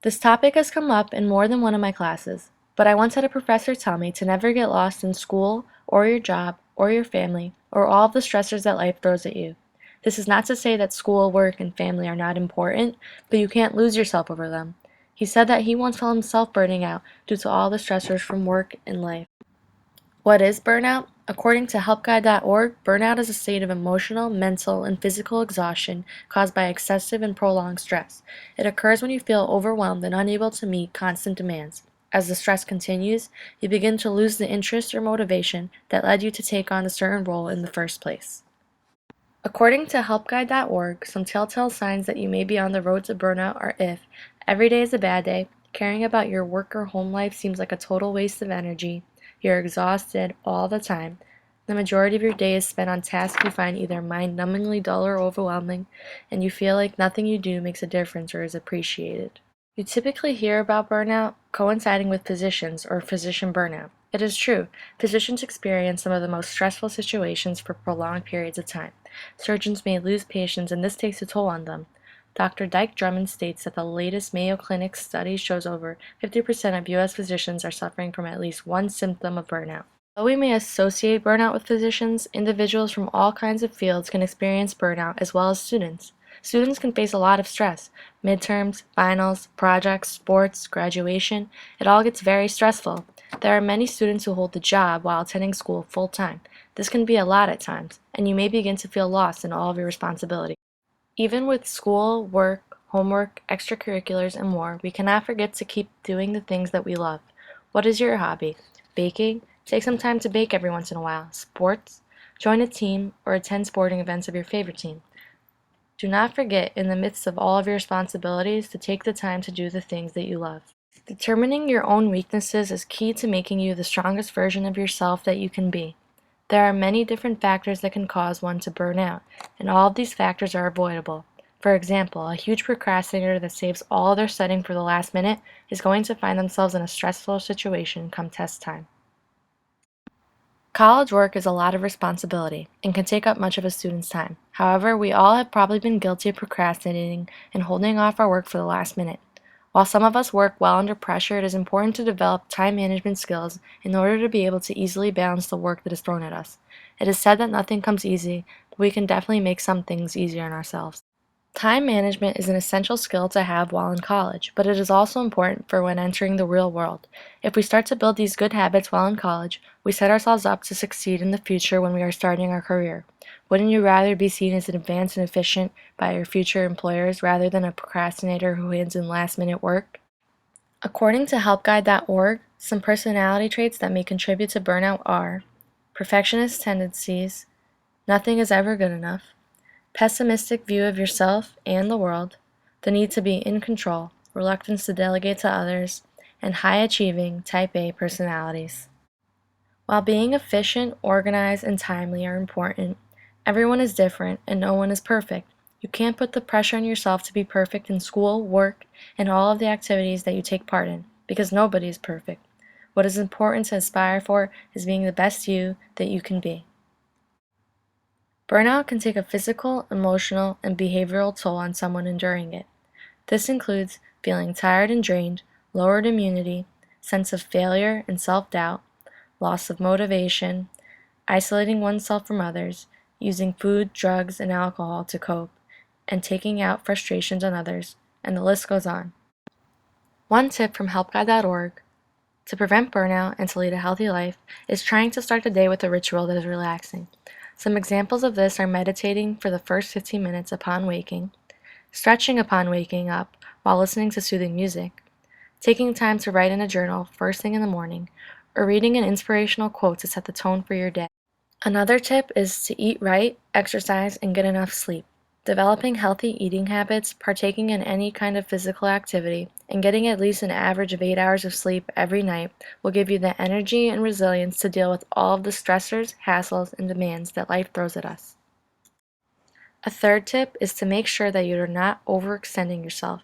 This topic has come up in more than one of my classes, but I once had a professor tell me to never get lost in school, or your job, or your family, or all of the stressors that life throws at you. This is not to say that school, work, and family are not important, but you can't lose yourself over them. He said that he once felt himself burning out due to all the stressors from work and life. What is burnout? According to helpguide.org, burnout is a state of emotional, mental, and physical exhaustion caused by excessive and prolonged stress. It occurs when you feel overwhelmed and unable to meet constant demands. As the stress continues, you begin to lose the interest or motivation that led you to take on a certain role in the first place. According to helpguide.org, some telltale signs that you may be on the road to burnout are if every day is a bad day, caring about your work or home life seems like a total waste of energy, you're exhausted all the time, the majority of your day is spent on tasks you find either mind-numbingly dull or overwhelming, and you feel like nothing you do makes a difference or is appreciated. You typically hear about burnout coinciding with physicians or physician burnout. It is true, physicians experience some of the most stressful situations for prolonged periods of time. Surgeons may lose patients, and this takes a toll on them. Dr. Dyke Drummond states that the latest Mayo Clinic study shows over 50% of U.S. physicians are suffering from at least one symptom of burnout. Though we may associate burnout with physicians, individuals from all kinds of fields can experience burnout as well as students. Students can face a lot of stress. Midterms, finals, projects, sports, graduation, it all gets very stressful. There are many students who hold the job while attending school full time. This can be a lot at times, and you may begin to feel lost in all of your responsibilities. Even with school, work, homework, extracurriculars, and more, we cannot forget to keep doing the things that we love. What is your hobby? Baking? Take some time to bake every once in a while. Sports? Join a team or attend sporting events of your favorite team. Do not forget, in the midst of all of your responsibilities, to take the time to do the things that you love. Determining your own weaknesses is key to making you the strongest version of yourself that you can be. There are many different factors that can cause one to burn out, and all of these factors are avoidable. For example, a huge procrastinator that saves all their studying for the last minute is going to find themselves in a stressful situation come test time. College work is a lot of responsibility and can take up much of a student's time. However, we all have probably been guilty of procrastinating and holding off our work for the last minute. While some of us work well under pressure, it is important to develop time management skills in order to be able to easily balance the work that is thrown at us. It is said that nothing comes easy, but we can definitely make some things easier on ourselves. Time management is an essential skill to have while in college, but it is also important for when entering the real world. If we start to build these good habits while in college, we set ourselves up to succeed in the future when we are starting our career. Wouldn't you rather be seen as advanced and efficient by your future employers rather than a procrastinator who hands in last-minute work? According to helpguide.org, some personality traits that may contribute to burnout are perfectionist tendencies, nothing is ever good enough, pessimistic view of yourself and the world, the need to be in control, reluctance to delegate to others, and high-achieving type A personalities. While being efficient, organized, and timely are important, everyone is different and no one is perfect. You can't put the pressure on yourself to be perfect in school, work, and all of the activities that you take part in, because nobody is perfect. What is important to aspire for is being the best you that you can be. Burnout can take a physical, emotional, and behavioral toll on someone enduring it. This includes feeling tired and drained, lowered immunity, sense of failure and self-doubt, loss of motivation, isolating oneself from others, using food, drugs, and alcohol to cope, and taking out frustrations on others, and the list goes on. One tip from helpguide.org to prevent burnout and to lead a healthy life is trying to start the day with a ritual that is relaxing. Some examples of this are meditating for the first 15 minutes upon waking, stretching upon waking up while listening to soothing music, taking time to write in a journal first thing in the morning, or reading an inspirational quote to set the tone for your day. Another tip is to eat right, exercise, and get enough sleep. Developing healthy eating habits, partaking in any kind of physical activity, and getting at least an average of 8 hours of sleep every night will give you the energy and resilience to deal with all of the stressors, hassles, and demands that life throws at us. A third tip is to make sure that you are not overextending yourself.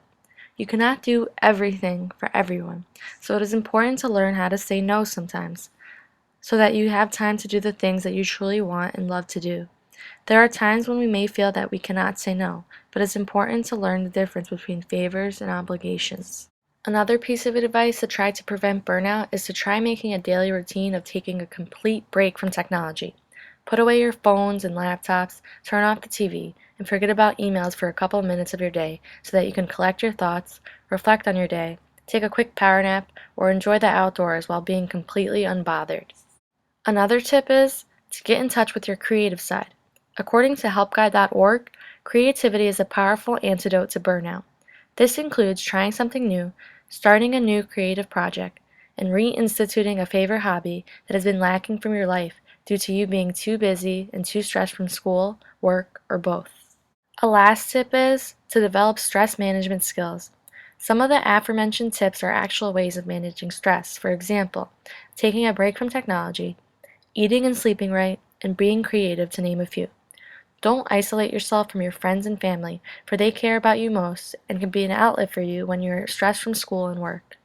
You cannot do everything for everyone, so it is important to learn how to say no sometimes, so that you have time to do the things that you truly want and love to do. There are times when we may feel that we cannot say no, but it's important to learn the difference between favors and obligations. Another piece of advice to try to prevent burnout is to try making a daily routine of taking a complete break from technology. Put away your phones and laptops, turn off the TV, and forget about emails for a couple of minutes of your day so that you can collect your thoughts, reflect on your day, take a quick power nap, or enjoy the outdoors while being completely unbothered. Another tip is to get in touch with your creative side. According to helpguide.org, creativity is a powerful antidote to burnout. This includes trying something new, starting a new creative project, and reinstituting a favorite hobby that has been lacking from your life due to you being too busy and too stressed from school, work, or both. A last tip is to develop stress management skills. Some of the aforementioned tips are actual ways of managing stress. For example, taking a break from technology, eating and sleeping right, and being creative, to name a few. Don't isolate yourself from your friends and family, for they care about you most and can be an outlet for you when you're stressed from school and work.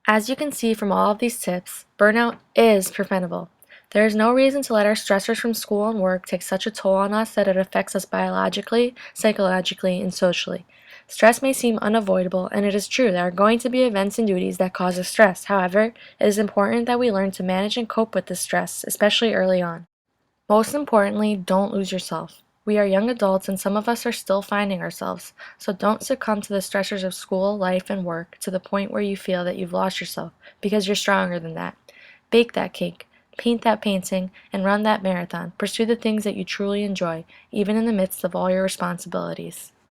As you can see from all of these tips, burnout is preventable. There is no reason to let our stressors from school and work take such a toll on us that it affects us biologically, psychologically, and socially. Stress may seem unavoidable, and it is true there are going to be events and duties that cause us stress. However, it is important that we learn to manage and cope with this stress, especially early on. Most importantly, don't lose yourself. We are young adults and some of us are still finding ourselves, so don't succumb to the stressors of school, life, and work to the point where you feel that you've lost yourself, because you're stronger than that. Bake that cake, paint that painting, and run that marathon. Pursue the things that you truly enjoy, even in the midst of all your responsibilities.